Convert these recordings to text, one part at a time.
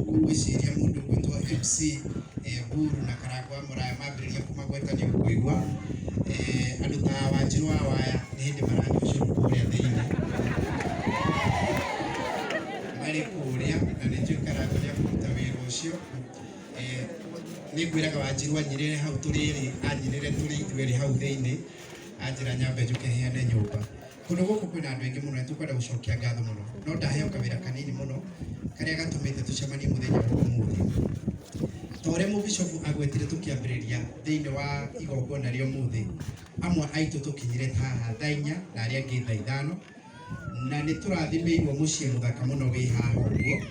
gwiciria mundu gwitwo MC Buru na Karangwa Muraya mambiriria kumagwetania kuigua andu ta Wanjiru wa Waya ni hindi maranyucuru kuria thiini mari kuria na ni njikaragia kuruta wira ucio ni ngwiraga Wanjiru anyirire hau turiri anyirire turi ithueri hau thiini anjira nyambe njuke heane nyumba kundu guku kwina andu aingi muno tukwenda gucokia ngatho muno no ndaheo kawira kanini muno karia gatumite tucemanie muthenya wa umuthi tore mu bishop agwetire tukiambiriria thiini wa igongona rio muthi amwe aitu tukinyire haha thainya na aria angi thaithano na ni turathimirwo mucii muthaka muno wi haha uguo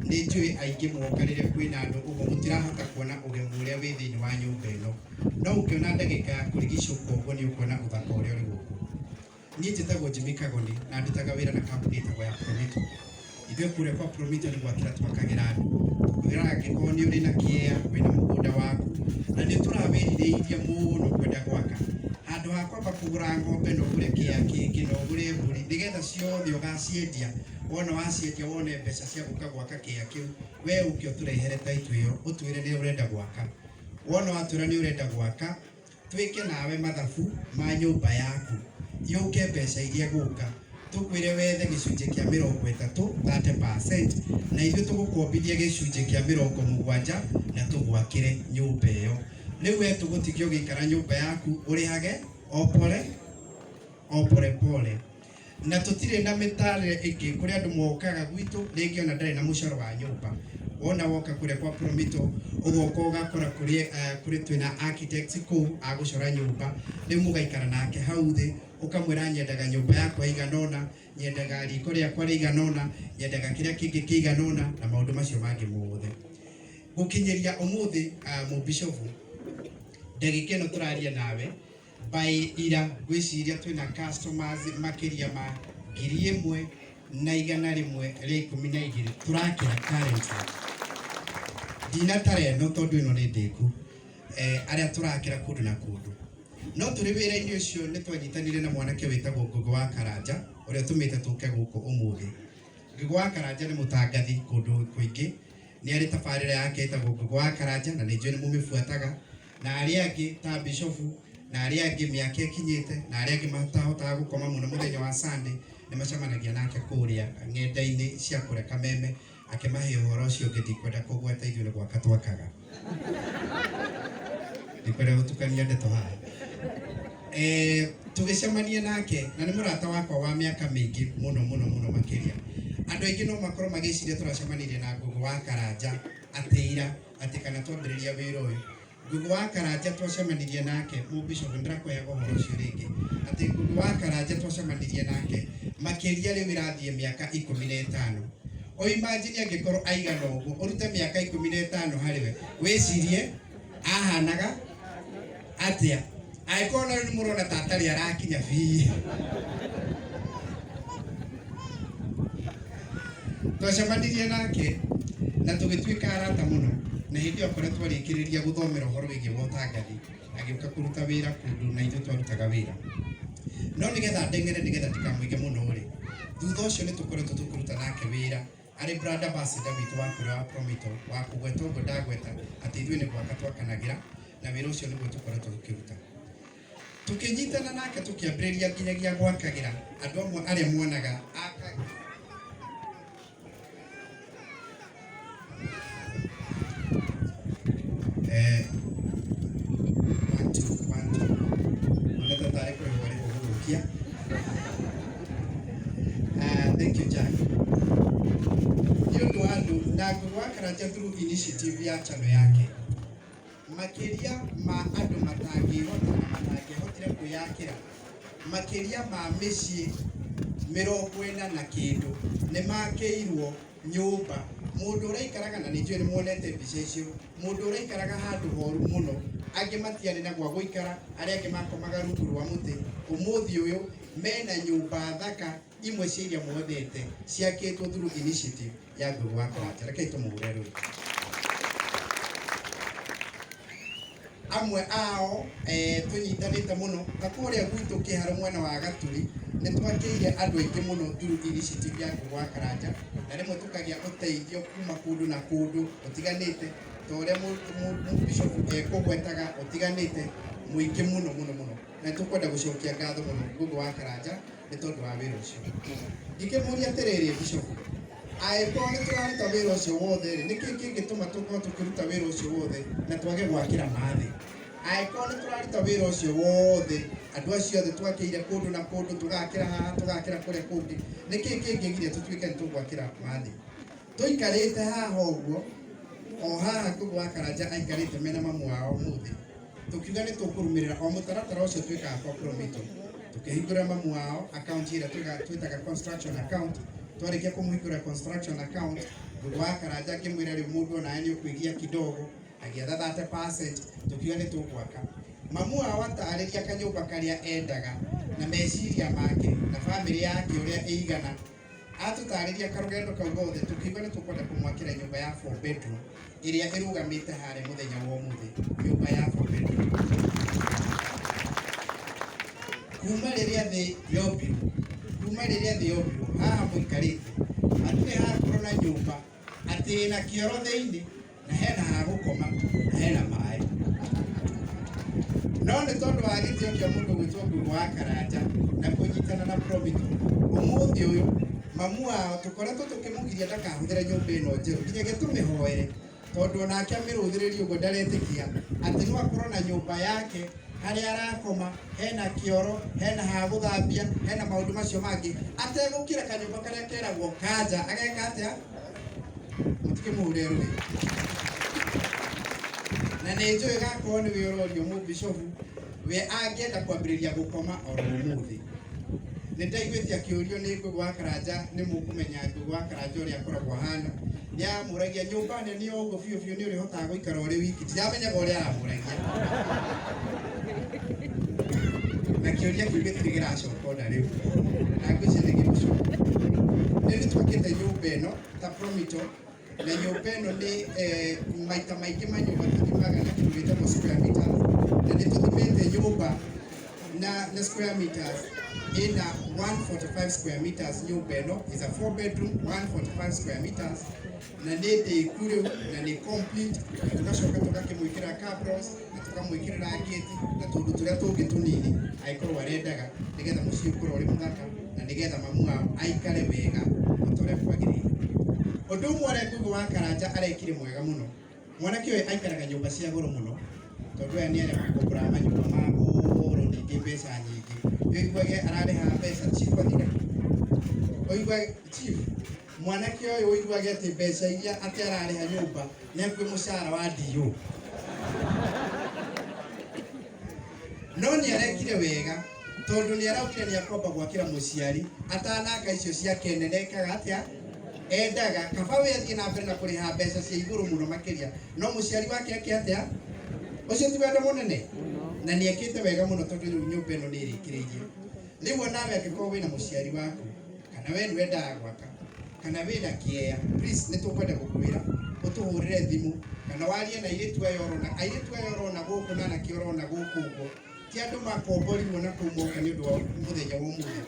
ni njui aingi mwokarire kwina andu uguo mutirahota kuona ugemu uria wi thiini wa nyumba ino no ukiona ndagika ya kurigicũka uguo ni ukuona uthaka uria uri guku ni njitagwo Jimmy Kagoni na ndutaga wira na kambuni itagwo ya Promito ithuĩ kũrĩa kwa Promito nĩ gwakĩra twakagĩra andũ tũkwĩraga angĩkorwo nĩ ũrĩ na kĩea wĩna mũgũnda waku na nĩ tũrawĩrirĩirie mũno kwenda gwaka handũ ha kwamba kũgũra ng'ombe na ũgũre kĩea kĩngĩ na ũgũre mbũri nĩgetha ciothe ũgaciendia wona waciendia wone mbeca cia gũka gwaka kĩea kĩu we ũke ũtũrehere taitũ ĩyo ũtwĩre nĩ ũrenda gwaka wona watwĩra nĩ ũrenda gwaka twĩke nawe mathabu ma nyũmba yaku yuke mbeca iria guka tukwire wethe gicunje kia 30% na ithuĩ tũgũkombithia gicunje kia 70 na tũgwakire nyũmba ĩyo rĩu we tũgũtikio gĩikara nyũmba yaku ũrĩhage pole na tũtirĩ na mĩtare ĩngĩ kũrĩ andũ mokaga gwitũ rĩngĩ ona ndarĩ na mũcoro wa nyũmba wona woka kũrĩa kwa Promito ũgoka ũgakora kũrĩ twĩna architect kũu agũcora nyũmba rĩu mũgaikara nake hau thĩ ukamwira nyendaga nyumba yakwa iganona nyendaga riko riakwa riganona nyendaga kiria kingi kiganona na maundu macio mangi mothe gukinyeria umuthi mu bishop ndagika ino turaria nawe by ira gwiciria twina customers makiria ma 1,000 na 112 turakira currently dina tare no tondu ino ni ndiku aria turakira kundu na kundu no turi wira-ini ucio ni twanyitanire na mwanake witagwo Ngugi wa Karanja uria tumite tuke guku umuthi Ngugi wa Karanja ni mutangathi kundu kuingi ni ari tabarira yake itagwo Ngugi wa Karanja na ni njui ni mumifuataga na aria angi ta bishop na aria angi miaka ikinyite na aria angi matahotaga gukoma muno muthenya wa Sunday ni macamanagia nake kuria ng'enda-ini cia kureka meme akimahe uhoro ucio ngikwenda kugweta ithuĩ ni gwaka twakaga ndikwenda gutukania ndeto haha tugicemania nake na ni murata wakwa wa miaka mingi muno makiria andu aingi no makorwo magiciria turacemanirie na Ngugi wa Karanja atira ati kana twambiriria wira uyu Ngugi wa Karanja twacemanirie nake mu bishop ndirakwega uhoro ucio ringi ati Ngugi wa Karanja twacemanirie nake makiria riu irathie miaka 15 o imagine angikorwo aigana uguo urute miaka 15 hariwe wicirie ahanaga atia aikona ni murona tatari arakinya fi twacemanirie nake na tugituika arata muno na hindi okore twarikiriria guthomera uhoro wigi wotangathi agiuka kuruta wira kundu na ithu twarutaga wira no nigetha ndengere nigetha ndikamuige muno ri thutha ucio ni tukoretwo tukuruta nake wira ari brand ambassador witu wa kura Promito wa kugweta uguo ndagweta ati ithuĩ ni gwaka twakanagira na wira ucio niguo tukoretwo tukiruta tukinyitana nake tukiambiriria nginyagia gwakagira andu amwe aria mwonaga thank you Jack. Ndio andu na Ngugi wa Karanja through initiative ya chano yake makiria ma andu matangihota na matangihotire kuyakira makiria ma micii 40 na kindu ni makeirwo nyumba mundu uraikaraga na ninjue ni muonete mbica icio mundu uraikaraga handu horu muno angi matiari na gwa guikara aria angi makomaga rungu rwa muti umuthi uyu mena nyumba thaka imwe ciria muothete ciakitwo through initiative ya Ngugi wa Karanja reke tumuhure rĩu amwe ao tunyitanite muno ta kuria gwitu kiharo mwena wa Gaturi nitwakiire andu aingi muno through initiative ya Ngũgũ wa Karanja na rimwe tukagia uteithio kuma kundu na kundu utiganite toria bishop ekugwetaga utiganite muingi muno na tukwenda gucokia ngatho muno Ngũgũ wa Karanja ni tondu wa wira ucio ngikĩmũria atĩrĩrĩ bishop aĩkorwo nĩ tũraruta wĩra ũcio wothe nĩkĩ kĩngĩtũma tũkorwo tũkĩruta wĩra ũcio wothe na twage gwakĩra mathĩ aĩkorwo nĩ tũraruta wĩra ũcio wothe andũ acio othe twakĩire kũndũ na kũndũ tũgakĩra haha tũgakĩra kũrĩa kũngĩ nĩkĩ kĩngĩgiria tũtuĩke nĩ tũgwakĩra mathĩ tũikarĩte haha ũguo o haha Ngũgũ wa Karanja aikarĩte mena mamu wao mũthĩ tukiuga nĩ tũkũrũmĩrĩra o mũtaratara ũcio twĩkaga compromise tukihingũra mamu wao account ĩrĩa twĩtaga construction account twarĩkia kũmũhingũra construction account Ngũgũ wa Karanja ngĩmwĩra rĩu mũndũ onawe nĩ ũkũigia kidogo agĩetha 30% tukiuga nĩ tũgwaka mamu wao atarĩria kanyũmba karĩa endaga na meciria make na family yake ũrĩa ĩigana atũtarĩria karũgendo kau gothe tukiuga nĩ tũkwenda kũmwakĩra nyũmba ya 4 bedroom ĩrĩa ĩrũgamĩte harĩa mũthenya wa ũmũthĩ nyũmba ya 4 bedroom kuma rĩrĩa thĩ yombirwo haha mũikarĩte hatirĩ hakorwo na nyũmba atĩ na kĩoro thĩinĩ na hena ha gũkoma na hena maĩ no nĩ tondũ wa gĩtĩo kĩa mũndũ gwĩtwo Ngũgũ wa Karanja na kũnyitana na Promito ũmũthĩ ũyũ mamu wao tũkoretwo tũkĩmũgiria ndakahũthĩre nyũmba ĩno njerũ nginyagia tũmĩhoere tondũ onake amĩrũthĩrĩrie ũguo ndaretĩkia atĩ no akorwo na nyũmba yake harĩa arakoma hena kĩoro hena ha gũthambia hena maũndũ macio mangĩ ategũkĩra kanyũmba karĩa keragwo kanja ageka atĩa mũtikĩmũhũre rũĩ na nĩ njũĩ gakorwo nĩ wĩrorio mũbishofu we angĩenda kwambĩrĩria gũkoma oro ũmũthĩ nĩ ndaiguĩte akĩũrio nĩ Ngũgũ wa Karanja nĩ mũkũmenya Ngũgũ wa Karanja ũrĩa akoragwo hana nĩ amũragia nyũmba nene ũguo biũ nĩ ũrĩhotaga gũikara ũrĩ wiki ndamenyaga ũrĩa aramũragia na kĩũria kĩu gĩtirĩ gĩracoka ona rĩu na ngwĩciria nĩ gĩgũcoka nĩ twakĩte nyũmba ĩno ta Promito na nyũmba ĩno nĩ maita maingĩ ma nyũmba tũthimaga na kĩndũ gĩtagwo square meters na nĩ tũthimĩte nyũmba na square meters ina 145 square meters nyũmba ĩno is a 4 bedroom 145 square meters na nĩ ndĩku rĩu na nĩ complete tugacoka tũgakĩmwĩkĩra cabros na tũkamwĩkĩrĩra ngĩti na tũndũ tũrĩa tũngĩ tũnini angĩkorwo arendaga nĩgetha mũciĩ ũkorwo ũrĩ mũthaka na nĩgetha mamu wao aikare wega ta ũrĩa kwagĩrĩire ũndũ ũmwe ũrĩa Ngũgũ wa Karanja arekire mwega mũno mwanake ũyũ aikaraga nyũmba cia goro mũno tondũ aya nĩ arĩa makombora manyũmba ma goro ningĩ mbeca nyingĩ ũiguage ararĩha mbeca chief athira ũiguage chief mwanake ũyũ ũiguage atĩ mbeca iria atĩ ararĩha nyũmba nĩ akwĩ mũcara wa DO no nĩ arekire wega tondũ nĩ araukire nĩ akomba gwakĩra mũciari atananga icio ciake nene ekaga atĩa endaga kaba we athiĩ na mbere na kũrĩha mbeca cia igũrũ mũno makĩria no mũciari wake atĩa ũcio ti wendo mũnene na nĩ ekĩte wega mũno tondũ rĩu nyũmba ĩno nĩ ĩrĩkĩrĩirie rĩu onawe angĩkorwo wĩna mũciari waku kana we nĩ wendaga gwaka kana wĩna kĩea please nĩ tũkwenda gũkwĩra ũtũhũrĩre thimũ kana warie na airĩtu aya ũrona gũkũ na anake ũrona gũkũ ũguo ti andũ makomborirwo na kũu moka nĩ ũndũ wa mũthenya wa ũmũthĩ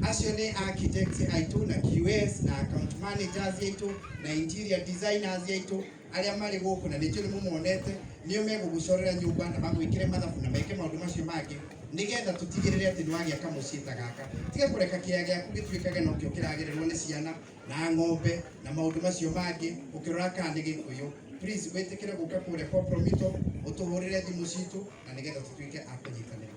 acio nĩ architects aitũ na QS na account managers aitũ na interior designers aitũ arĩa marĩ gũkũ na nĩnjũĩ nĩ mũmonete nĩo megũgũcorera nyũmba na magwĩkĩre mathabu na meke maũndũ macio mangĩ nĩgetha tũtigĩrĩre atĩ nĩwagĩaka mũciĩ ta gaka tiga kũreka kĩea gĩaku gĩtuĩkage no kĩo kĩragererwo nĩ ciana na ng'ombe na maũndũ macio mangĩ ũkĩrora kana nĩ gĩkũyũ please wĩtĩkĩre gũka kũrĩa kwa Promito ũtũhũrĩre thimũ citũ na nĩgetha tũtuĩke a kũnyitanĩra.